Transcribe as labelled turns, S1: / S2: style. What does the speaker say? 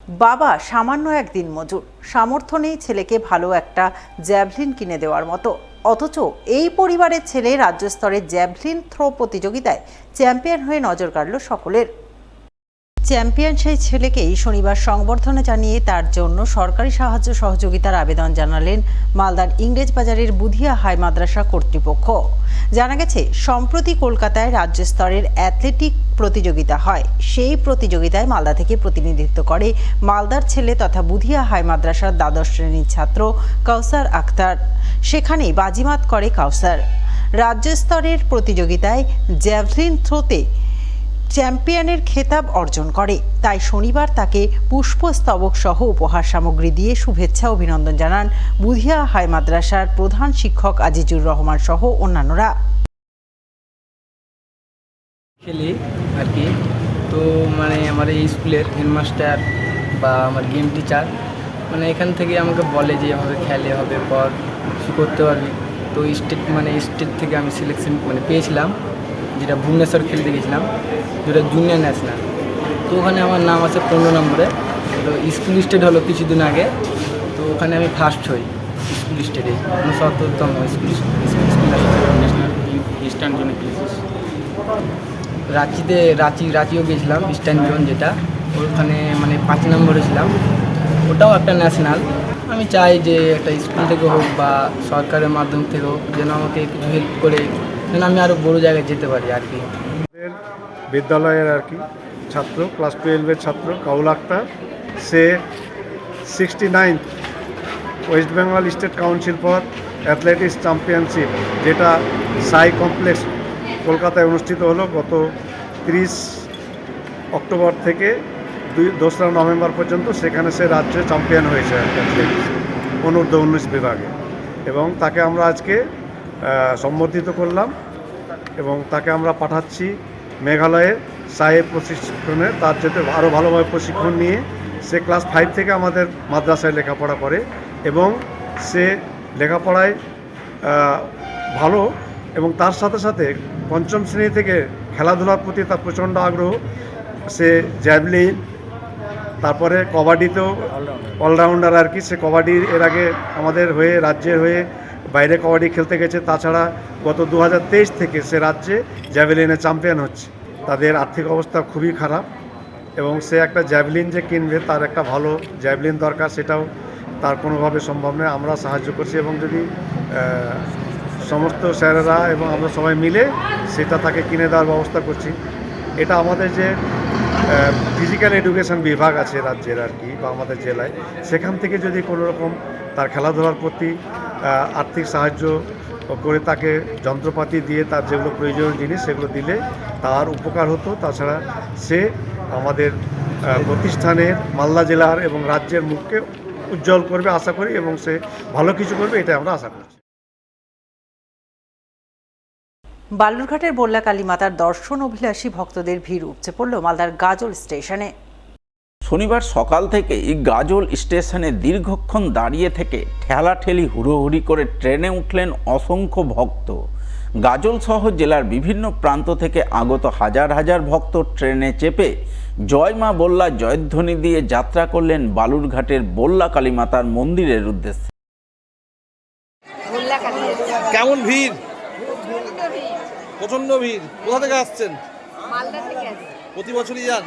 S1: বাবা সামান্য এক দিনমজুর, সামর্থ্য নেই ছেলেকে ভালো একটা জ্যাভলিন কিনে দেওয়ার মতো। অথচ এই পরিবারের ছেলে রাজ্য স্তরের জ্যাভলিন থ্রো প্রতিযোগিতায় চ্যাম্পিয়ন হয়ে নজর কাড়ল সকলের। চ্যাম্পিয়ন সেই ছেলেকেই শনিবার সংবর্ধনা জানিয়ে তার জন্য সরকারি সাহায্য সহযোগিতার আবেদন জানালেন মালদার ইংরেজবাজারের বুধিয়া হাই মাদ্রাসা কর্তৃপক্ষ। জানা গেছে, সম্প্রতি কলকাতায় রাজ্য স্তরের অ্যাথলেটিক প্রতিযোগিতা হয়। সেই প্রতিযোগিতায় মালদা থেকে প্রতিনিধিত্ব করে মালদার ছেলে তথা বুধিয়া হাই মাদ্রাসার দ্বাদশ শ্রেণীর ছাত্র কাউসার আক্তার। সেখানেই বাজিমাত করে কাউসার। রাজ্য স্তরের প্রতিযোগিতায় জ্যাভলিন থ্রোতে চ্যাম্পিয়নের খেতাব অর্জন করে। তাই শনিবার তাকে পুষ্পস্তবক সহ উপহার সামগ্রী দিয়ে শুভেচ্ছা অভিনন্দন জানান বুধিয়া হাই মাদ্রাসার প্রধান শিক্ষক আজিজুর রহমান সহ অন্যান্যরা।
S2: খেলি আর কি, তো আমার এই স্কুলের হেডমাস্টার বা আমার গেম টিচার এখান থেকে আমাকে বলে যে এভাবে খেলে হবে, পর কিছু করতে পারবি। তো স্টেট থেকে আমি সিলেকশন পেয়েছিলাম, যেটা ভুবনেশ্বর খেলতে গেছিলাম, যেটা জুনিয়র ন্যাশনাল। তো ওখানে আমার নাম আছে 15 নম্বরে। তো স্কুল স্টেট হলো কিছুদিন আগে, তো ওখানে আমি ফার্স্ট হই স্কুল স্টেটে, 69তম স্কুল ন্যাশনাল ইস্টার্ন জোনে খেলেছিস। রাঁচিও গেছিলাম, ইস্টার্ন জোন যেটা, ওখানে 5 নম্বরে ছিলাম, ওটাও একটা ন্যাশনাল। আমি চাই যে একটা স্কুল থেকে হোক বা সরকারের মাধ্যম থেকে হোক, যেন আমাকে কিছু হেল্প করে যেন আমি আরও বড়ো জায়গায় যেতে পারি আর কি।
S3: বিদ্যালয়ের আর কি ছাত্র, ক্লাস 12-এর ছাত্র কাউল আক্তার। সে 69th West Bengal state council for athletics championship, যেটা সাই কমপ্লেক্স কলকাতায় অনুষ্ঠিত হলো গত 30 অক্টোবর থেকে 2রা নভেম্বর পর্যন্ত। সেখানে সে রাজ্যে চ্যাম্পিয়ন হয়েছে অ্যাথলেটিক্স অনূর্ধ্ব 19 বিভাগে, এবং তাকে আমরা আজকে সম্বর্ধিত করলাম এবং তাকে আমরা পাঠাচ্ছি মেঘালয়ে সাহেব প্রশিক্ষণে। তার যাতে আরও ভালোভাবে প্রশিক্ষণ নিয়ে সে ক্লাস 5 থেকে আমাদের মাদ্রাসায় লেখাপড়া করে, এবং সে লেখাপড়ায় ভালো, এবং তার সাথে সাথে 5ম শ্রেণী থেকে খেলাধুলার প্রতি তার প্রচণ্ড আগ্রহ। সে জ্যাভলিন, তারপরে কবাডিতেও অলরাউন্ডার আর কি। সে কবাডির এর আগে আমাদের হয়ে, রাজ্যের হয়ে বাইরে কবাডি খেলতে গেছে। তাছাড়া গত 2023 থেকে সে রাজ্যে জ্যাভলিনে চ্যাম্পিয়ন হচ্ছে। তাদের আর্থিক অবস্থা খুবই খারাপ, এবং সে একটা জ্যাভলিন যে কিনবে, তার একটা ভালো জ্যাভলিন দরকার, সেটাও তার কোনোভাবে সম্ভব নয়। আমরা সাহায্য করছি, এবং যদি সমস্ত স্যারেরা এবং আমরা সবাই মিলে সেটা তাকে কিনে দেওয়ার ব্যবস্থা করছি। এটা আমাদের যে ফিজিক্যাল এডুকেশন বিভাগ আছে রাজ্যের আর কি, বা আমাদের জেলায়, সেখান থেকে যদি কোনো রকম তার খেলাধুলার প্রতি আর্থিক সাহায্য করে তাকে যন্ত্রপাতি দিয়ে তার যেগুলো প্রয়োজনীয় জিনিস সেগুলো দিলে তার উপকার হতো। তাছাড়া সে আমাদের প্রতিষ্ঠানের, মালদা জেলার এবং রাজ্যের মুখকে উজ্জ্বল করবে আশা করি, এবং সে ভালো কিছু করবে, এটা আমরা আশা করছি।
S1: বালুরঘাটের বল্লা কালী মাতার দর্শন অভিলাষী ভক্তদের ভিড় উপচে পড়ল মালদার গাজল স্টেশনে।
S4: শনিবার সকাল থেকেই গাজল স্টেশনে দীর্ঘক্ষণ দাঁড়িয়ে থেকে ঠেলাঠেলি হুড়োহুড়ি করে ট্রেনে উঠলেন অসংখ্য ভক্ত। গাজল সহ জেলার বিভিন্ন প্রান্ত থেকে আগত হাজার হাজার ভক্ত ট্রেনে চেপে জয় মা বল্লা জয়ধ্বনি দিয়ে যাত্রা করলেন বালুরঘাটের বল্লা কালী মাতার মন্দিরের উদ্দেশ্যে।
S5: কেমন ভিড়? প্রচন্ড ভিড়। কোথা থেকে আসছেন?
S6: মালদা থেকে আসছি।
S5: প্রতি বছরই যান?